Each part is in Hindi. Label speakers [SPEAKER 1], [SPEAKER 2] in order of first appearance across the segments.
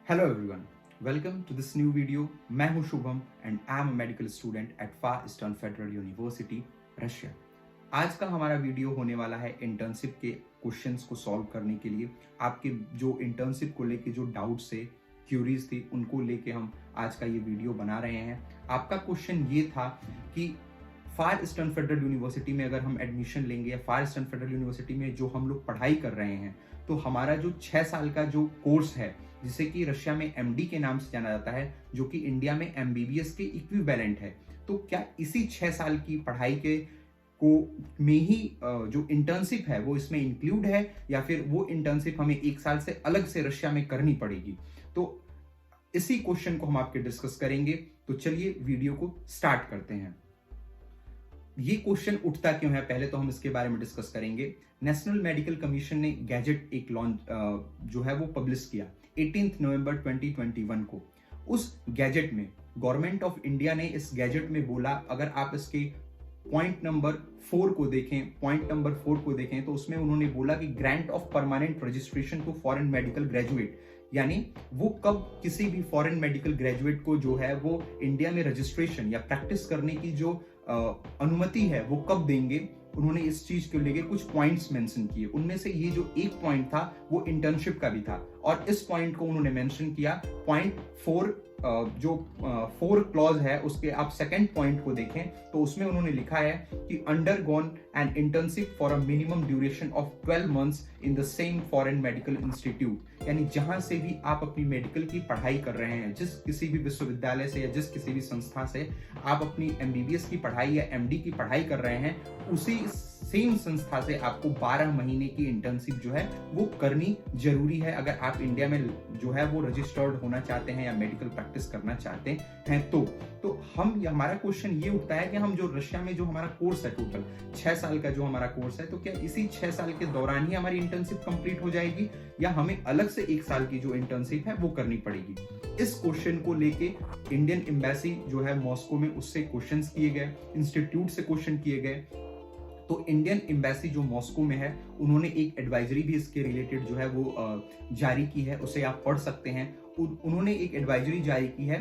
[SPEAKER 1] Hello everyone, welcome to this new video. मैं हूं Shubham and I am a medical student at Far Eastern Federal University, Russia. आज का हमारा वीडियो होने वाला है इंटर्नशिप के क्वेश्चंस को सॉल्व करने के लिए। आपके जो इंटर्नशिप को लेके जो डाउट्स थे, क्यूरीज थी, उनको लेके हम आज का ये वीडियो बना रहे हैं। आपका क्वेश्चन ये था कि फार ईस्टर्न फेडरल यूनिवर्सिटी में अगर हम एडमिशन लेंगे या फार ईस्टर्न फेडरल यूनिवर्सिटी में जो हम लोग पढ़ाई कर रहे हैं, तो हमारा जो 6 साल का जो कोर्स है, जिसे कि रशिया में एमडी के नाम से जाना जाता है, जो कि इंडिया में एमबीबीएस के इक्विवेलेंट है, तो क्या इसी 6 साल की पढ़ाई के को में ही जो इंटर्नशिप है वो इसमें इंक्लूड है, या फिर वो इंटर्नशिप हमें 1 साल से अलग से रशिया में करनी पड़ेगी? तो इसी क्वेश्चन को हम आपके डिस्कस करेंगे। तो चलिए वीडियो को स्टार्ट करते हैं। ये क्वेश्चन उठता क्यों है, पहले तो हम इसके बारे में डिस्कस करेंगे। नेशनल मेडिकल कमीशन ने गैजेट एक लॉन्च जो है वो पब्लिश किया 18 नवंबर 2021 को। उस गैजेट में गवर्नमेंट ऑफ इंडिया ने इस गैजेट में बोला, अगर आप इसके पॉइंट नंबर 4 को देखें तो उसमें उन्होंने बोला कि grant of permanent registration to foreign medical graduate, यानी वो कब किसी भी फॉरेन मेडिकल ग्रेजुएट को जो है वो इंडिया में रजिस्ट्रेशन या प्रैक्टिस करने की जो अनुमति है वो कब देंगे। उन्होंने इस चीज को लेके कुछ पॉइंट्स मेंशन किए। उनमें से ये जो एक पॉइंट था वो इंटर्नशिप का भी था, और इस पॉइंट को उन्होंने मेंशन किया पॉइंट 4। जो 4 क्लॉज है उसके आप सेकंड पॉइंट को देखें तो उसमें उन्होंने लिखा है कि undergone an internship for a minimum duration of 12 months in the same foreign medical institute, यानी जहां से भी आप अपनी मेडिकल की पढ़ाई कर रहे हैं, जिस किसी भी विश्वविद्यालय से या जिस किसी भी संस्था से आप अपनी एमबीबीएस की पढ़ाई या एमडी की पढ़ाई कर रहे हैं, उसी सेम संस्था से आपको 12 महीने की इंटर्नशिप जो है वो करनी जरूरी है, अगर आप इंडिया में जो है वो रजिस्टर्ड होना चाहते हैं या मेडिकल प्रैक्टिस करना चाहते हैं। तो हमारा क्वेश्चन ये उठता है कि हम जो रशिया में जो हमारा कोर्स है, टोटल 6 साल का जो हमारा कोर्स है, तो क्या इसी 6 साल के दौरान ही हमारी इंटर्नशिप कंप्लीट हो जाएगी, या हमें अलग से 1 साल की जो इंटर्नशिप है वो करनी पड़ेगी? इस क्वेश्चन को लेके इंडियन एम्बेसी जो है मॉस्को में, उससे क्वेश्चंस किए गए, इंस्टीट्यूट से क्वेश्चन किए गए। तो इंडियन एम्बेसी जो मॉस्को में है, उन्होंने एक एडवाइजरी भी इसके रिलेटेड जो है वो जारी की है, उसे आप पढ़ सकते हैं। उन्होंने एक एडवाइजरी जारी की है,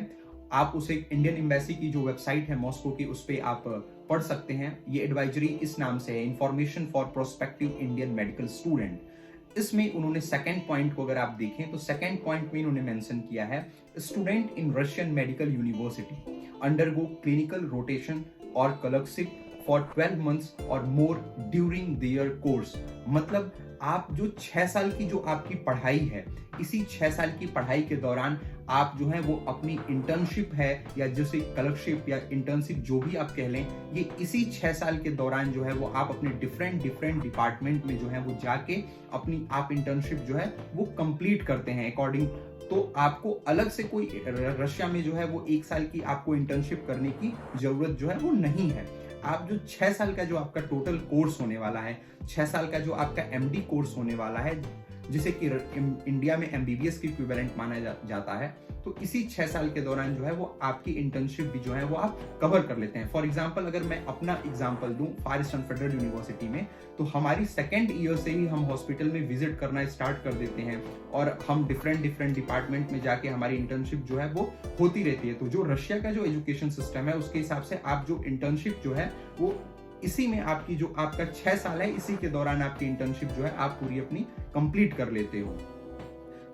[SPEAKER 1] आप उसे इंडियन एम्बेसी की जो वेबसाइट है मॉस्को की, उस पर आप पढ़ सकते हैं। ये एडवाइजरी इस नाम से है, information for prospective Indian medical student. इसमें उन्होंने सेकंड पॉइंट को अगर आप देखें तो सेकंड पॉइंट में इन्होंने मेंशन किया है, student in Russian medical university undergo clinical rotation और क्लर्कशिप फॉर 12 मंथ्स और मोर ड्यूरिंग देयर कोर्स। मतलब आप जो 6 साल की जो आपकी पढ़ाई है, इसी 6 साल की पढ़ाई के दौरान आप जो है वो अपनी इंटर्नशिप है या जैसे क्लर्कशिप या इंटर्नशिप जो भी आप कह लें, ये इसी 6 साल के दौरान जो है वो आप अपने डिफरेंट डिपार्टमेंट में जो है वो जाके अपनी आप इंटर्नशिप जो है वो कंप्लीट करते हैं अकॉर्डिंग। तो आपको अलग से कोई रशिया में जो है वो 1 साल की आपको इंटर्नशिप करने की जरूरत जो है वो नहीं है। आप जो 6 साल का जो आपका टोटल कोर्स होने वाला है, 6 साल का जो आपका एमडी कोर्स होने वाला है, जिसे कि इंडिया में एमबीबीएस की इक्विवेलेंट माना जाता है, तो इसी 6 साल के दौरान जो है वो आपकी इंटर्नशिप भी जो है वो आप कवर कर लेते हैं। फॉर एग्जांपल अगर मैं अपना एग्जांपल दूं, फार ईस्टर्न फेडरल यूनिवर्सिटी में, तो हमारी सेकेंड ईयर से ही हम हॉस्पिटल में विजिट करना स्टार्ट कर देते हैं, और हम डिफरेंट डिपार्टमेंट में जाके हमारी इंटर्नशिप जो है वो होती रहती है। तो जो रशिया का जो एजुकेशन सिस्टम है, उसके हिसाब से आप जो इंटर्नशिप जो है वो इसी में आपकी जो आपका 6 साल है, इसी के दौरान आपकी इंटर्नशिप जो है आप पूरी अपनी कंप्लीट कर लेते हो।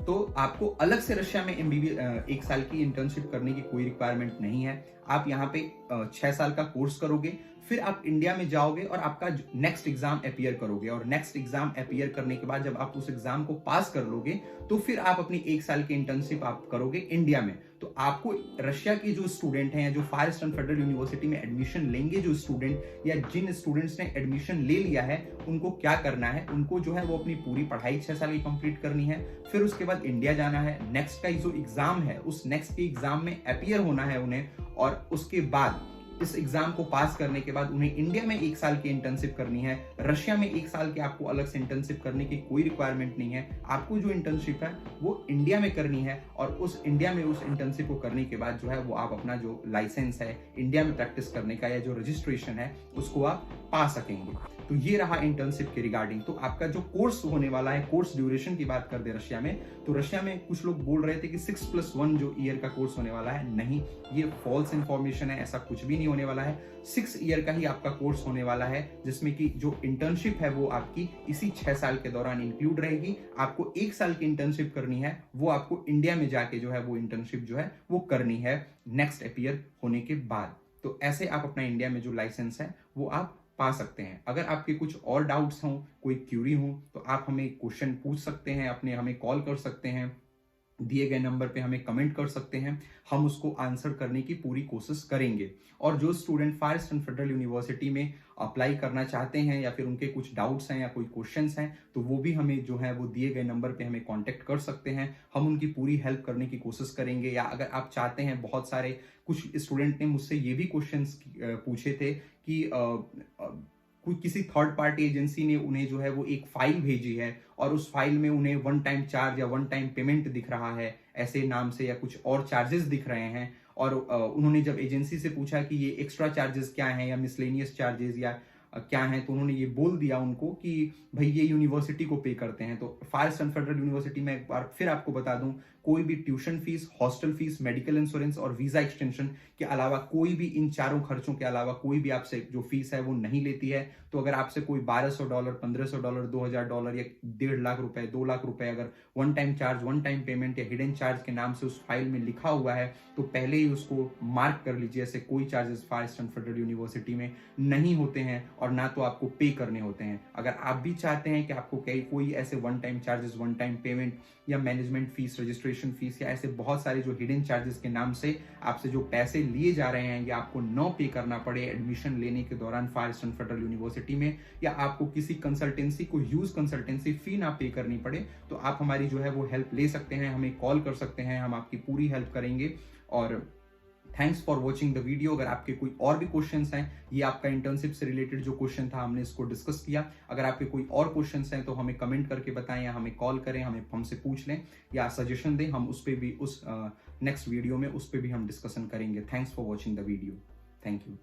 [SPEAKER 1] तो आपको अलग से रशिया में एमबीबीएस 1 साल की इंटर्नशिप करने की कोई रिक्वायरमेंट नहीं है। आप यहाँ पे 6 साल का कोर्स करोगे, फिर आप इंडिया में जाओगे और आपका नेक्स्ट एग्जाम अपीयर करोगे, और नेक्स्ट एग्जाम अपीयर करने के बाद जब आप उस एग्जाम को पास कर लोगे, तो फिर आप अपनी 1 साल की इंटर्नशिप आप करोगे इंडिया में। तो आपको रशिया के जो स्टूडेंट हैं, जो फार ईस्टर्न फेडरल यूनिवर्सिटी में एडमिशन लेंगे जो स्टूडेंट, या जिन स्टूडेंट्स ने एडमिशन ले लिया है, उनको क्या करना है, उनको जो है वो अपनी पूरी पढ़ाई 6 साल की कंप्लीट करनी है, फिर उसके बाद इंडिया जाना है, नेक्स्ट का जो एग्जाम है उस नेक्स्ट के एग्जाम में अपीयर होना है उन्हें, और उसके बाद इस एग्जाम को पास करने के बाद उन्हें इंडिया में 1 साल की इंटर्नशिप करनी है। रशिया में 1 साल की आपको अलग से इंटर्नशिप करने की कोई रिक्वायरमेंट नहीं है। आपको जो इंटर्नशिप है वो इंडिया में करनी है, और उस इंडिया में उस इंटर्नशिप को करने के बाद जो है वो आप अपना जो लाइसेंस है इंडिया में प्रैक्टिस करने का, या जो रजिस्ट्रेशन है, उसको आप पा सकेंगे। तो ये रहा इंटर्नशिप के रिगार्डिंग। तो आपका जो कोर्स होने वाला है, कोर्स ड्यूरेशन की बात कर दे रशिया में, तो रशिया में कुछ लोग बोल रहे थे कि 6+1 जो ईयर का कोर्स होने वाला है, नहीं, ये फॉल्स इंफॉर्मेशन है, ऐसा कुछ भी नहीं होने वाला है। 6 ईयर का ही आपका कोर्स होने वाला है, जिसमें कि जो इंटर्नशिप है वो आपकी इसी 6 साल के दौरान इंक्लूड रहेगी। आपको 1 साल की इंटर्नशिप करनी है, वो आपको इंडिया में जाके जो है वो इंटर्नशिप जो है वो करनी है नेक्स्ट ईयर होने के बाद। तो ऐसे आप अपना इंडिया में जो लाइसेंस है वो आप पा सकते हैं। अगर आपके कुछ और डाउट्स हों, कोई क्यूरी हो, तो आप हमें क्वेश्चन पूछ सकते हैं, अपने हमें कॉल कर सकते हैं, दिए गए नंबर पे हमें कमेंट कर सकते हैं, हम उसको आंसर करने की पूरी कोशिश करेंगे। और जो स्टूडेंट फार ईस्टर्न फेडरल यूनिवर्सिटी में अप्लाई करना चाहते हैं या फिर उनके कुछ डाउट्स हैं या कोई क्वेश्चंस हैं, तो वो भी हमें जो है वो दिए गए नंबर पे हमें कांटेक्ट कर सकते हैं, हम उनकी पूरी हेल्प करने की कोशिश करेंगे। या अगर आप चाहते हैं, बहुत सारे कुछ स्टूडेंट ने मुझसे ये भी क्वेश्चंस पूछे थे कि कोई किसी थर्ड पार्टी एजेंसी ने उन्हें जो है वो एक फाइल भेजी है और उस फाइल में उन्हें वन टाइम चार्ज या वन टाइम पेमेंट दिख रहा है ऐसे नाम से, या कुछ और चार्जेस दिख रहे हैं, और उन्होंने जब एजेंसी से पूछा कि ये एक्स्ट्रा चार्जेस क्या हैं या मिसलेनियस चार्जेस या क्या हैं, तो उन्होंने ये बोल दिया उनको कि भाई ये यूनिवर्सिटी को पे करते हैं। तो फार ईस्टर्न फेडरल यूनिवर्सिटी में एक बार फिर आपको बता दूं, कोई भी tuition fees, hostel fees, medical insurance और वीजा एक्सटेंशन के अलावा कोई भी, इन चारों खर्चों के अलावा कोई भी आपसे जो फीस है वो नहीं लेती है। तो अगर आपसे कोई $1200, $1500, $2000 या 1.5 लाख रुपए, 2 लाख रुपए अगर one time charge, one time payment या हिडन चार्ज के नाम से उस फाइल में लिखा हुआ है, तो पहले ही उसको मार्क कर लीजिए, ऐसे कोई चार्जेस फार ईस्टर्न फेडरल यूनिवर्सिटी में नहीं होते हैं और ना तो आपको पे करने होते हैं। अगर आप भी चाहते हैं कि आपको कोई ऐसे one time charges, one time payment या मैनेजमेंट फीस, रजिस्ट्रेशन फीस या ऐसे बहुत सारे जो हिडन चार्जेस के नाम से आपसे जो पैसे लिए जा रहे हैं या आपको न पे करना पड़े एडमिशन लेने के दौरान फार ईस्टर्न फेडरल यूनिवर्सिटी में, या आपको किसी कंसल्टेंसी को ह्यूज कंसल्टेंसी फी ना पे करनी पड़े, तो आप हमारी जो है वो हेल्प ले सकते हैं, हमें कॉल कर सकते हैं, हम आपकी पूरी हेल्प करेंगे। और thanks for watching the video. अगर आपके कोई और भी क्वेश्चंस हैं, ये आपका इंटर्नशिप से रिलेटेड जो क्वेश्चन था हमने इसको डिस्कस किया, अगर आपके कोई और क्वेश्चंस हैं तो हमें कमेंट करके बताएं या हमें कॉल करें, हमें हमसे पूछ लें या सजेशन दें, हम उस पर भी, उस नेक्स्ट वीडियो में उस पर भी हम डिस्कशन करेंगे। Thanks for watching the video. Thank you.